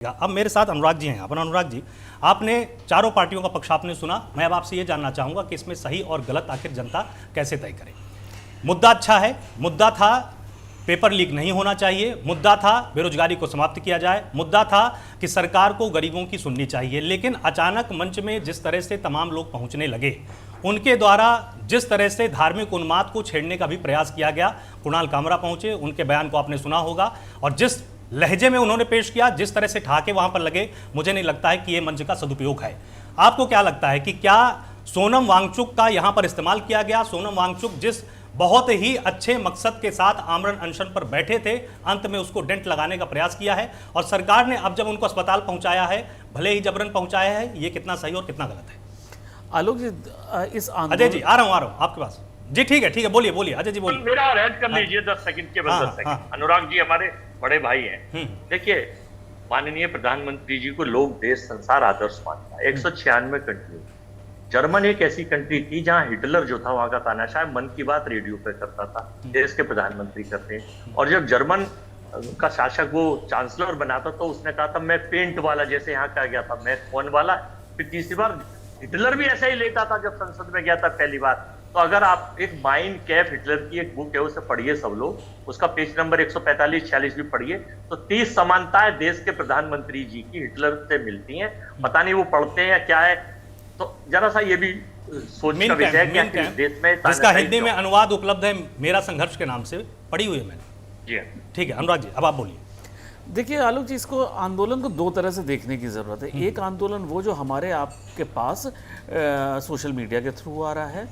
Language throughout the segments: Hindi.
अब मेरे साथ अनुराग जी हैं। अपन अनुराग जी, आपने चारों पार्टियों का पक्ष आपने सुना। मैं अब आपसे ये जानना चाहूंगा कि इसमें सही और गलत आखिर जनता कैसे तय करे। मुद्दा अच्छा है, मुद्दा था पेपर लीक नहीं होना चाहिए, मुद्दा था बेरोजगारी को समाप्त किया जाए, मुद्दा था कि सरकार को गरीबों की सुननी चाहिए। लेकिन अचानक मंच में जिस तरह से तमाम लोग पहुंचने लगे, उनके द्वारा जिस तरह से धार्मिक उन्माद को छेड़ने का भी प्रयास किया गया, कुणाल कामरा पहुंचे, उनके बयान को आपने सुना होगा, और जिस लहजे में उन्होंने पेश किया, जिस तरह से ठहाके वहां पर लगे, मुझे नहीं लगता है कि यह मंच का सदुपयोग है। आपको क्या लगता है कि क्या सोनम वांगचुक का यहां पर इस्तेमाल किया गया? सोनम वांगचुक जिस बहुत ही अच्छे मकसद के साथ आमरण अनशन पर बैठे थे, अंत में उसको डेंट लगाने का प्रयास किया है, और सरकार ने अब जब उनको अस्पताल पहुंचाया है, भले ही जबरन पहुंचाया है, ये कितना सही और कितना गलत है? आलोक जी, इस अजय जी आ रहा हूं आपके पास जी। ठीक है बोलिए अजय जी बोलिए। मेरा ऐड कर लीजिए 10 सेकंड के बाद 10 सेकंड। अनुराग जी हमारे बड़े भाई हैं। देखिए, माननीय प्रधानमंत्री जी को लोग देश संसार आदर्श मानता है। 196 कंट्री, जर्मन एक ऐसी कंट्री थी जहां हिटलर जो था वहां का तानाशाह मन की बात रेडियो पे करता था, देश के प्रधानमंत्री करते हैं। और जब जर्मन का शासक वो चांसलर बना था तो उसने कहा था मैं पेंट वाला, जैसे यहाँ कहा गया था मैं फोन वाला। फिर तीसरी बार हिटलर भी ऐसा ही लेता था जब संसद में गया था पहली बार। तो अगर आप एक माइन कैफ, हिटलर की एक बुक है, उसे पढ़िए सब लोग, उसका पेज नंबर 145-46 भी पढ़िए, तो 30 समानताएं देश के प्रधानमंत्री जी की हिटलर से मिलती हैं। पता नहीं वो पढ़ते हैं या क्या है, तो जरा सा ये भी सोच का विषय है कि देश में, जिसका हिंदी में अनुवाद उपलब्ध है मेरा संघर्ष के नाम से, पढ़ी हुई है मैंने। जी ठीक है अनुराग जी, अब आप बोलिए। देखिए आलोक जी, इसको आंदोलन को दो तरह से देखने की ज़रूरत है। एक आंदोलन वो जो हमारे आपके पास सोशल मीडिया के थ्रू आ रहा है,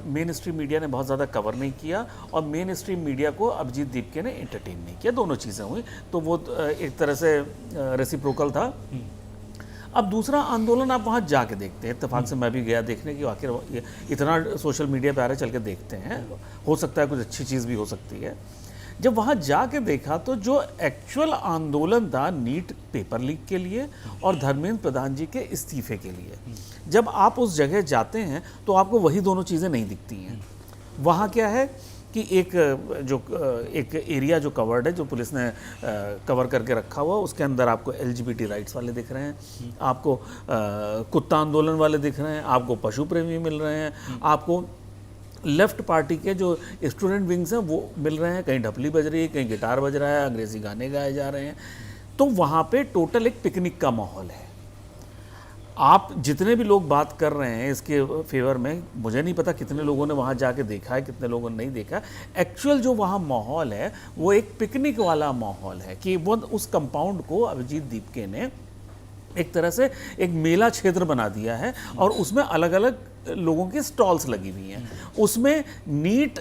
मेन स्ट्रीम मीडिया ने बहुत ज़्यादा कवर नहीं किया, और मेन स्ट्रीम मीडिया को अभिजीत दीपके ने एंटरटेन नहीं किया, दोनों चीज़ें हुई, तो वो एक तरह से रेसिप्रोकल था। अब दूसरा आंदोलन आप वहाँ जाके देखते हैं, इत्तेफाक से मैं भी गया देखने की, आखिर इतना सोशल मीडिया पे आ रहा है, चल के देखते हैं, हो सकता है कुछ अच्छी चीज़ भी हो सकती है। जब वहाँ जाके देखा तो जो एक्चुअल आंदोलन था नीट पेपर लीक के लिए और धर्मेंद्र प्रधान जी के इस्तीफे के लिए, जब आप उस जगह जाते हैं तो आपको वही दोनों चीज़ें नहीं दिखती हैं। वहाँ क्या है कि एक एरिया जो कवर्ड है, जो पुलिस ने कवर करके रखा हुआ, उसके अंदर आपको LGBT राइट्स वाले दिख रहे हैं, आपको कुत्ता आंदोलन वाले दिख रहे हैं, आपको पशु प्रेमी मिल रहे हैं, आपको लेफ्ट पार्टी के जो स्टूडेंट विंग्स हैं वो मिल रहे हैं, कहीं ढपली बज रही है, कहीं गिटार बज रहा है, अंग्रेज़ी गाने गाए जा रहे हैं। तो वहाँ पे टोटल एक पिकनिक का माहौल है। आप जितने भी लोग बात कर रहे हैं इसके फेवर में, मुझे नहीं पता कितने लोगों ने वहाँ जाके देखा है, कितने लोगों ने नहीं देखा। एक्चुअल जो वहाँ माहौल है वो एक पिकनिक वाला माहौल है कि वो उस कंपाउंड को अभिजीत दीपके ने एक तरह से एक मेला क्षेत्र बना दिया है, और उसमें अलग अलग लोगों की स्टॉल्स लगी हुई हैं। उसमें NEET,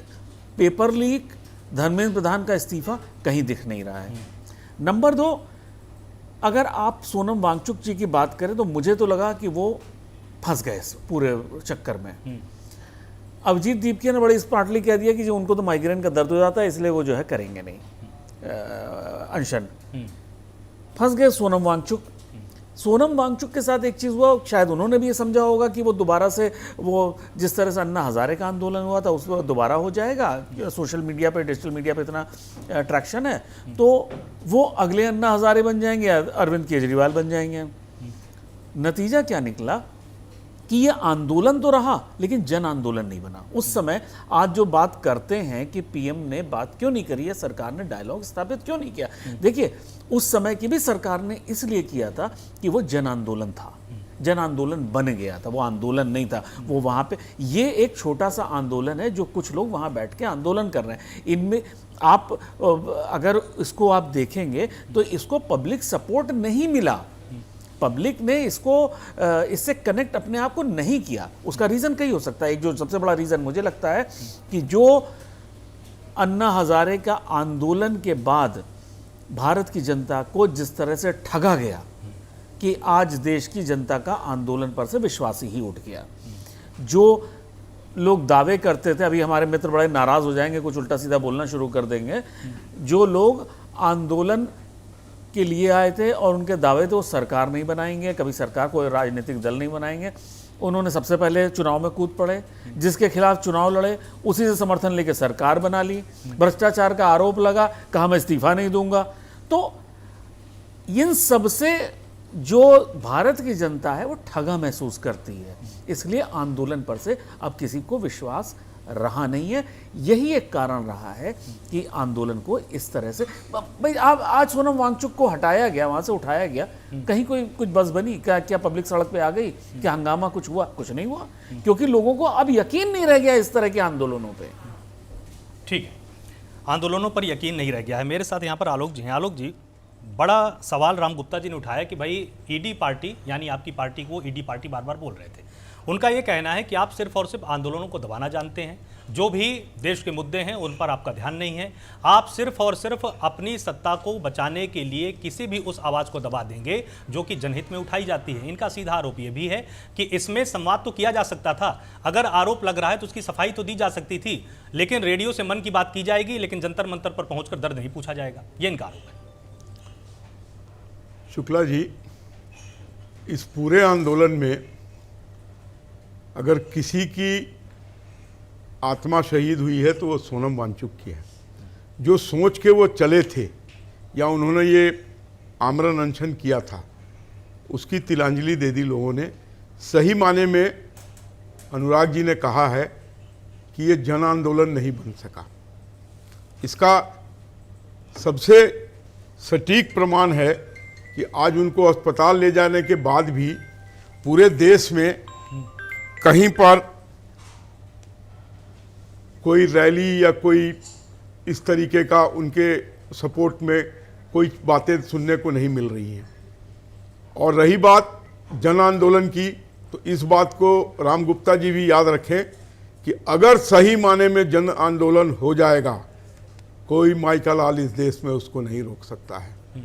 paper leak, Dharmendra Pradhan का इस्तीफा कहीं दिख नहीं रहा है। नंबर 2, अगर आप सोनम वांगचुक जी की बात करें तो मुझे तो लगा कि वो फंस गए इस पूरे चक्कर में। अभिजीत दीपके ने बड़ी स्मार्टली कह दिया कि जो उनको तो माइग्रेन का दर्द हो जाता है, इसलिए वो जो है करेंगे नहीं अनशन। फंस गए सोनम वांगचुक। सोनम वांगचुक के साथ एक चीज़ हुआ, शायद उन्होंने भी ये समझा होगा कि वो दोबारा से वो जिस तरह से अन्ना हज़ारे का आंदोलन हुआ था उस पर दोबारा हो जाएगा, सोशल मीडिया पे, डिजिटल मीडिया पे इतना अट्रैक्शन है, तो वो अगले अन्ना हज़ारे बन जाएंगे, अरविंद केजरीवाल बन जाएंगे। नतीजा क्या निकला कि ये आंदोलन तो रहा लेकिन जन आंदोलन नहीं बना। उस समय आज जो बात करते हैं कि पीएम ने बात क्यों नहीं करी है, सरकार ने डायलॉग स्थापित क्यों नहीं किया, देखिए उस समय की भी सरकार ने इसलिए किया था कि वो जन आंदोलन था, जन आंदोलन बन गया था, वो आंदोलन नहीं था। वो वहाँ पे ये एक छोटा सा आंदोलन है जो कुछ लोग वहाँ बैठ के आंदोलन कर रहे हैं। इनमें आप अगर इसको आप देखेंगे तो इसको पब्लिक सपोर्ट नहीं मिला, पब्लिक ने इससे कनेक्ट अपने आप को नहीं किया। उसका रीज़न कई हो सकता है। एक जो सबसे बड़ा रीज़न मुझे लगता है कि जो अन्ना हज़ारे का आंदोलन के बाद भारत की जनता को जिस तरह से ठगा गया कि आज देश की जनता का आंदोलन पर से विश्वास ही उठ गया। जो लोग दावे करते थे, अभी हमारे मित्र बड़े नाराज़ हो जाएंगे, कुछ उल्टा सीधा बोलना शुरू कर देंगे, जो लोग आंदोलन के लिए आए थे और उनके दावे थे वो सरकार नहीं बनाएंगे, कभी सरकार कोई राजनीतिक दल नहीं बनाएंगे, उन्होंने सबसे पहले चुनाव में कूद पड़े, जिसके खिलाफ चुनाव लड़े उसी से समर्थन लेके सरकार बना ली, भ्रष्टाचार का आरोप लगा, कहा मैं इस्तीफा नहीं दूंगा। तो इन सब से जो भारत की जनता है वो ठगा महसूस करती है, इसलिए आंदोलन पर से अब किसी को विश्वास रहा नहीं है। यही एक कारण रहा है कि आंदोलन को इस तरह से, भाई आप आज सोनम वांगचुक को हटाया गया, वहां से उठाया गया, कहीं कोई कुछ बस बनी क्या पब्लिक सड़क पे आ गई, क्या हंगामा कुछ हुआ? कुछ नहीं हुआ, क्योंकि लोगों को अब यकीन नहीं रह गया इस तरह के आंदोलनों पे। ठीक है, आंदोलनों पर यकीन नहीं रह गया है। मेरे साथ यहाँ पर आलोक जी हैं। आलोक जी, बड़ा सवाल राम गुप्ता जी ने उठाया कि भाई ईडी पार्टी, यानी आपकी पार्टी को ईडी पार्टी बार बार बोल रहे थे। उनका ये कहना है कि आप सिर्फ और सिर्फ आंदोलनों को दबाना जानते हैं, जो भी देश के मुद्दे हैं उन पर आपका ध्यान नहीं है। आप सिर्फ और सिर्फ अपनी सत्ता को बचाने के लिए किसी भी उस आवाज़ को दबा देंगे जो कि जनहित में उठाई जाती है। इनका सीधा आरोप ये भी है कि इसमें संवाद तो किया जा सकता था, अगर आरोप लग रहा है तो उसकी सफाई तो दी जा सकती थी, लेकिन रेडियो से मन की बात की जाएगी, लेकिन जंतर मंतर पर पहुंचकर दर्द नहीं पूछा जाएगा। ये इनका आरोप है। शुक्ला जी, इस पूरे आंदोलन में अगर किसी की आत्मा शहीद हुई है तो वो सोनम वांगचुक की है। जो सोच के वो चले थे या उन्होंने ये आमरण अनशन किया था, उसकी तिलांजलि दे दी लोगों ने। सही माने में अनुराग जी ने कहा है कि ये जन आंदोलन नहीं बन सका। इसका सबसे सटीक प्रमाण है कि आज उनको अस्पताल ले जाने के बाद भी पूरे देश में कहीं पर कोई रैली या कोई इस तरीके का उनके सपोर्ट में कोई बातें सुनने को नहीं मिल रही हैं। और रही बात जन आंदोलन की, तो इस बात को राम गुप्ता जी भी याद रखें कि अगर सही माने में जन आंदोलन हो जाएगा, कोई माई का लाल इस देश में उसको नहीं रोक सकता है।